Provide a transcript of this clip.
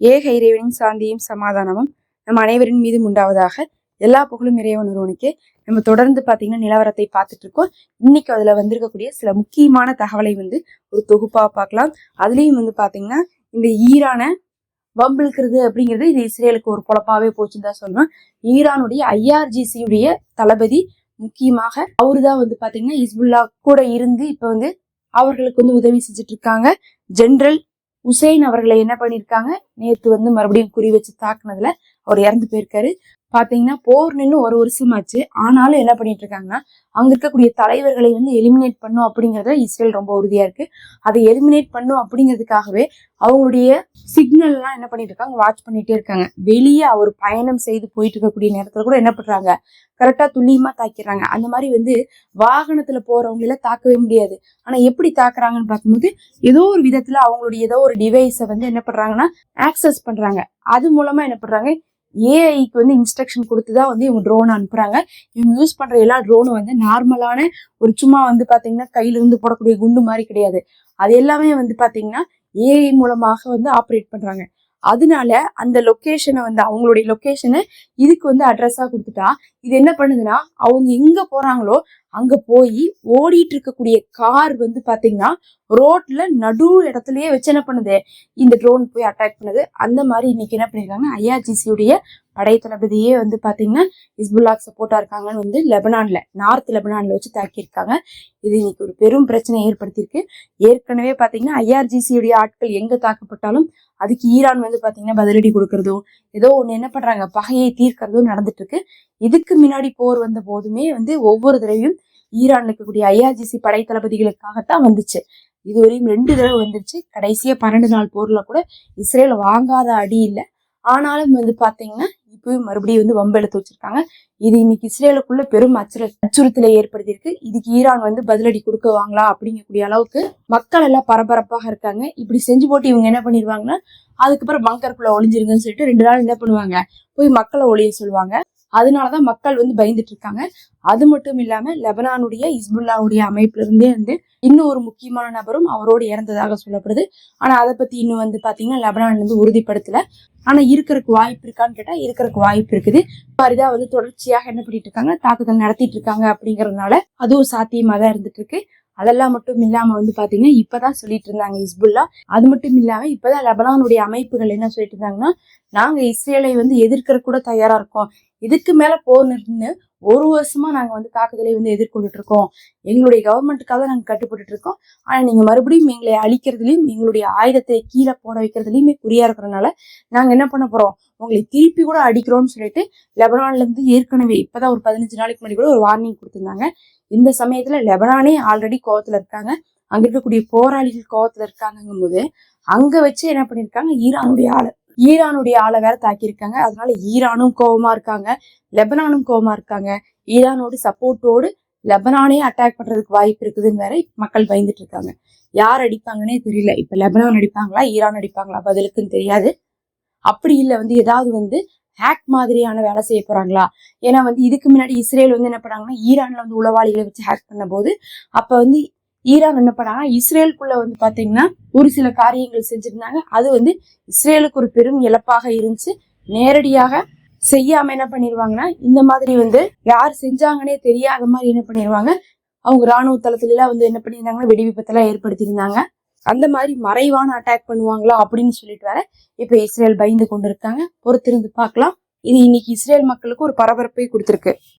ஏக இறைவனின் சாந்தியும் சமாதானமும் நம் அனைவரின் மீதும் உண்டாவதாக. எல்லா புகழும் இறைவன் ஒருவனுக்கு. நம்ம தொடர்ந்து பார்த்தீங்கன்னா நிலவரத்தை பார்த்துட்டு இருக்கோம். இன்னைக்கு அதுல வந்திருக்கக்கூடிய சில முக்கியமான தகவலை ஒரு தொகுப்பா பார்க்கலாம். அதுலயும் பார்த்தீங்கன்னா இந்த ஈரான வம்பிழுக்கிறது அப்படிங்கிறது இது இஸ்ரேலுக்கு ஒரு பொழப்பாவே போச்சுன்னு தான் சொல்லணும். ஈரானுடைய IRGC தளபதி முக்கியமாக அவருதான் பாத்தீங்கன்னா ஹிஸ்புல்லா கூட இருந்து இப்ப அவர்களுக்கு உதவி செஞ்சுட்டு இருக்காங்க. ஜெனரல் உசைன் அவர்களை என்ன பண்ணிருக்காங்க, நேத்து மறுபடியும் குறி வச்சு தாக்குனதுல அவர் இறந்து போயிருக்காரு. பாத்தீங்கன்னா போர் நின்று ஒரு வருஷமாச்சு. ஆனாலும் என்ன பண்ணிட்டு இருக்காங்கன்னா அங்க இருக்கக்கூடிய தலைவர்களை எலிமினேட் பண்ணும் அப்படிங்கறத இஸ்ரேல் ரொம்ப உறுதியா இருக்கு. அதை எலிமினேட் பண்ணும் அப்படிங்கிறதுக்காகவே அவங்களுடைய சிக்னல் எல்லாம் என்ன பண்ணிட்டு இருக்காங்க, வாட்ச் பண்ணிட்டே இருக்காங்க. வெளியே அவர் பயணம் செய்து போயிட்டு இருக்கக்கூடிய நேரத்துல கூட என்ன பண்றாங்க, கரெக்டா துல்லியமா தாக்கிடுறாங்க. அந்த மாதிரி வாகனத்துல போறவங்கள தாக்கவே முடியாது. ஆனா எப்படி தாக்குறாங்கன்னு பார்க்கும்போது ஏதோ ஒரு விதத்துல அவங்களுடைய ஏதோ ஒரு டிவைஸை என்ன பண்றாங்கன்னா ஆக்சஸ் பண்றாங்க. அது மூலமா என்ன பண்றாங்க, ஏஐக்கு இன்ஸ்ட்ரக்ஷன் கொடுத்துதான் இவங்க ட்ரோன் அனுப்புறாங்க. இவங்க யூஸ் பண்ற எல்லா ட்ரோனும் நார்மலான ஒரு சும்மா பாத்தீங்கன்னா கையில இருந்து போடக்கூடிய குண்டு மாதிரி கிடையாது. அது எல்லாமே பாத்தீங்கன்னா ஏஐ மூலமாக ஆப்ரேட் பண்றாங்க. அதனால அந்த லொக்கேஷனை அவங்களுடைய லொக்கேஷனை இதுக்கு அட்ரஸா கொடுத்துட்டா இது என்ன பண்ணுதுன்னா அவங்க எங்க போறாங்களோ அங்க போய் ஓடிட்டு இருக்கக்கூடிய கார் பாத்தீங்கன்னா ரோட்ல நடு இடத்துலயே வச்சு என்ன பண்ணுது, இந்த ட்ரோன் போய் அட்டாக் பண்ணுது. அந்த மாதிரி இன்னைக்கு என்ன பண்ணிருக்காங்க, IRGC படை தளபதியே பாத்தீங்கன்னா ஹிஸ்புல்லாக்கு சப்போர்ட்டா இருக்காங்கன்னு லெபனான்ல நார்த் லெபனான்ல வச்சு தாக்கியிருக்காங்க. இது இன்னைக்கு ஒரு பெரும் பிரச்சனை ஏற்படுத்தியிருக்கு. ஏற்கனவே பாத்தீங்கன்னா IRGC ஆட்கள் எங்க தாக்கப்பட்டாலும் அதுக்கு ஈரான் பாத்தீங்கன்னா பதிலடி கொடுக்கறதும் ஏதோ ஒண்ணு என்ன பண்றாங்க, பகையை தீர்க்கறதும் நடந்துட்டு இருக்கு. இதுக்கு முன்னாடி போர் வந்த போதுமே ஒவ்வொரு தடவையும் ஈரான்ல இருக்கக்கூடிய IRGC படை தளபதிகளுக்காகத்தான் வந்துச்சு. இதுவரையும் 2 தடவை வந்துருச்சு. கடைசியா 12 நாள் போர்ல கூட இஸ்ரேல் வாங்காத அடி இல்லை. ஆனாலும் பாத்தீங்கன்னா இப்பவும் மறுபடியும் வம்பெடுத்து வச்சிருக்காங்க. இது இன்னைக்கு இஸ்ரேலுக்குள்ள பெரும் அச்சுறுத்தலை ஏற்படுத்தியிருக்கு. இதுக்கு ஈரான் பதிலடி கொடுக்குவாங்களா அப்படிங்கக்கூடிய அளவுக்கு மக்கள் எல்லாம் பரபரப்பாக இருக்காங்க. இப்படி செஞ்சு போட்டு இவங்க என்ன பண்ணிருவாங்கன்னா அதுக்கப்புறம் பங்கருக்குள்ள ஒளிஞ்சிருங்கன்னு சொல்லிட்டு 2 நாள் என்ன பண்ணுவாங்க, போய் மக்களை ஒளிய சொல்லுவாங்க. அதனாலதான் மக்கள் பயந்துட்டு இருக்காங்க. அது மட்டும் இல்லாம லெபனானுடைய ஹிஸ்புல்லாவுடைய அமைப்புல இருந்தே இன்னும் ஒரு முக்கியமான நபரும் அவரோடு இறந்ததாக சொல்லப்படுது. ஆனா அதை பத்தி இன்னும் பாத்தீங்கன்னா லெபனான் உறுதிப்படுத்தல. ஆனா இருக்கிறதுக்கு வாய்ப்பு இருக்கான்னு கேட்டா இருக்கிறதுக்கு வாய்ப்பு இருக்குது. மாதிரிதான் தொடர்ச்சியாக என்ன பண்ணிட்டு இருக்காங்க, தாக்குதல் நடத்திட்டு இருக்காங்க. அப்படிங்கறதுனால அதுவும் சாத்தியமா தான் இருந்துட்டு இருக்கு. அதெல்லாம் மட்டும் இல்லாம பாத்தீங்கன்னா இப்பதான் சொல்லிட்டு இருந்தாங்க ஹிஸ்புல்லா. அது மட்டும் இல்லாம இப்பதான் லெபனானுடைய அமைப்புகள் என்ன சொல்லிட்டு இருந்தாங்கன்னா, நாங்க இஸ்ரேலை எதிர்க்கிற கூட தயாரா இருக்கோம். இதுக்கு மேல போர் நின்று 1 வருஷமா நாங்க தாக்குதலை எதிர்கொண்டுட்டு இருக்கோம். எங்களுடைய கவர்மெண்ட்டுக்காக நாங்க கட்டுப்பட்டு இருக்கோம். ஆனா நீங்க மறுபடியும் எங்களை அழிக்கிறதுலயும் எங்களுடைய ஆயுதத்தை கீழே போட வைக்கிறதுலயுமே குறியா இருக்கிறதுனால நாங்க என்ன பண்ண போறோம், உங்களை திருப்பி கூட அடிக்கிறோம்னு சொல்லிட்டு லெபனான்ல ஏற்கனவே இப்பதான் ஒரு 15 நாளைக்கு முன்னாடி கூட ஒரு வார்னிங் கொடுத்திருந்தாங்க. இந்த சமயத்துல லெபனானே ஆல்ரெடி கோவத்துல இருக்காங்க. அங்க இருக்கக்கூடிய போராளிகள் கோவத்துல இருக்காங்கும் போது அங்க வச்சு என்ன பண்ணிருக்காங்க, ஈரானுடைய ஆளை வேற தாக்கியிருக்காங்க. அதனால ஈரானும் கோவமா இருக்காங்க, லெபனானும் கோவமா இருக்காங்க. ஈரானோட சப்போர்ட்டோடு லெபனானே அட்டாக் பண்றதுக்கு வாய்ப்பு இருக்குதுன்னு வேற மக்கள் பயந்துட்டு இருக்காங்க. யார் அடிப்பாங்கன்னே தெரியல. இப்ப லெபனான் அடிப்பாங்களா ஈரான் அடிப்பாங்களா பதிலுக்குன்னு தெரியாது. அப்படி இல்ல ஏதாவது ஹேக் மாதிரியான வேலை செய்ய போறாங்களா? ஏன்னா இதுக்கு முன்னாடி இஸ்ரேல் என்ன பண்ணாங்கன்னா ஈரான்ல உளவாளிகளை வச்சு ஹேக் பண்ண போது அப்ப ஈரான் என்ன பண்ணாங்க, இஸ்ரேலுக்குள்ள பாத்தீங்கன்னா ஒரு சில காரியங்கள் செஞ்சிருந்தாங்க. அது இஸ்ரேலுக்கு ஒரு பெரும் இழப்பாக இருந்துச்சு. நேரடியாக செய்யாம என்ன பண்ணிருவாங்கன்னா இந்த மாதிரி யார் செஞ்சாங்கன்னே தெரியாத மாதிரி என்ன பண்ணிருவாங்க, அவங்க ராணுவ தளத்துல எல்லாம் என்ன பண்ணிருந்தாங்கன்னா வெடி விபத்தெல்லாம் ஏற்படுத்தியிருந்தாங்க. அந்த மாதிரி மறைவான அட்டாக் பண்ணுவாங்களா அப்படின்னு சொல்லிட்டு வர இப்ப இஸ்ரேல் பயந்து கொண்டு இருக்காங்க. பொறுத்திருந்து பார்க்கலாம். இது இன்னைக்கு இஸ்ரேல் மக்களுக்கு ஒரு பரபரப்பை கொடுத்திருக்கு.